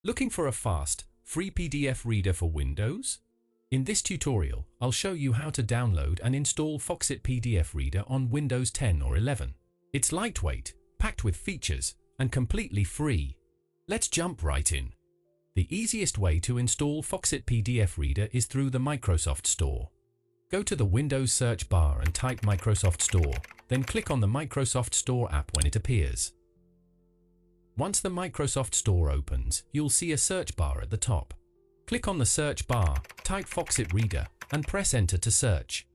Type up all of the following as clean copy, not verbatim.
Looking for a fast, free PDF reader for Windows? In this tutorial, I'll show you how to download and install Foxit PDF Reader on Windows 10 or 11. It's lightweight, packed with features, and completely free. Let's jump right in. The easiest way to install Foxit PDF Reader is through the Microsoft Store. Go to the Windows search bar and type Microsoft Store, then click on the Microsoft Store app when it appears. Once the Microsoft Store opens, you'll see a search bar at the top. Click on the search bar, type Foxit Reader, and press Enter to search.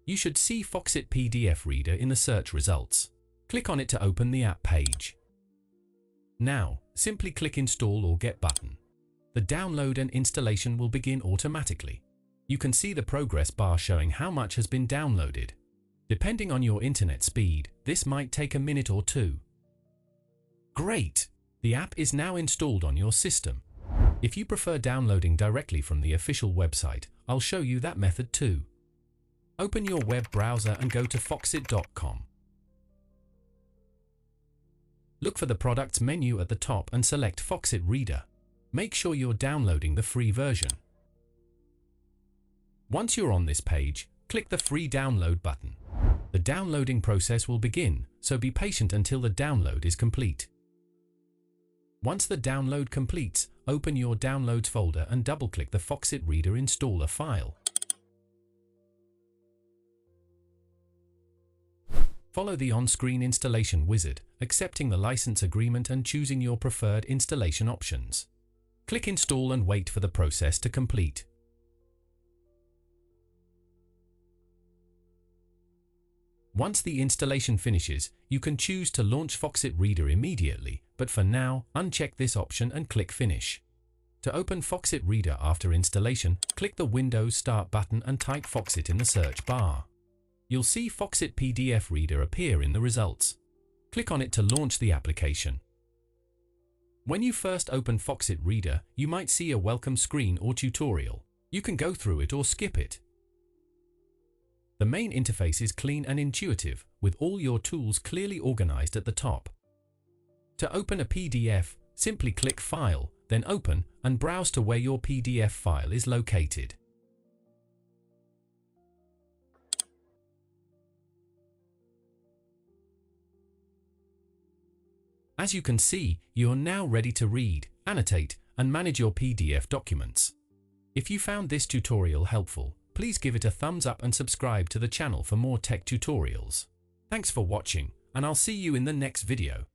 You should see Foxit PDF Reader in the search results. Click on it to open the app page. Now, simply click Install or Get button. The download and installation will begin automatically. You can see the progress bar showing how much has been downloaded. Depending on your internet speed, this might take a minute or two. Great! The app is now installed on your system. If you prefer downloading directly from the official website, I'll show you that method too. Open your web browser and go to foxit.com. Look for the Products menu at the top and select Foxit Reader. Make sure you're downloading the free version. Once you're on this page, click the Free Download button. The downloading process will begin, so be patient until the download is complete. Once the download completes, open your Downloads folder and double-click the Foxit Reader installer file. Follow the on-screen installation wizard, accepting the license agreement and choosing your preferred installation options. Click Install and wait for the process to complete. Once the installation finishes, you can choose to launch Foxit Reader immediately, but for now, uncheck this option and click Finish. To open Foxit Reader after installation, click the Windows Start button and type Foxit in the search bar. You'll see Foxit PDF Reader appear in the results. Click on it to launch the application. When you first open Foxit Reader, you might see a welcome screen or tutorial. You can go through it or skip it. The main interface is clean and intuitive, with all your tools clearly organized at the top. To open a PDF, simply click File, then Open, and browse to where your PDF file is located. As you can see, you are now ready to read, annotate, and manage your PDF documents. If you found this tutorial helpful, please give it a thumbs up and subscribe to the channel for more tech tutorials. Thanks for watching, and I'll see you in the next video.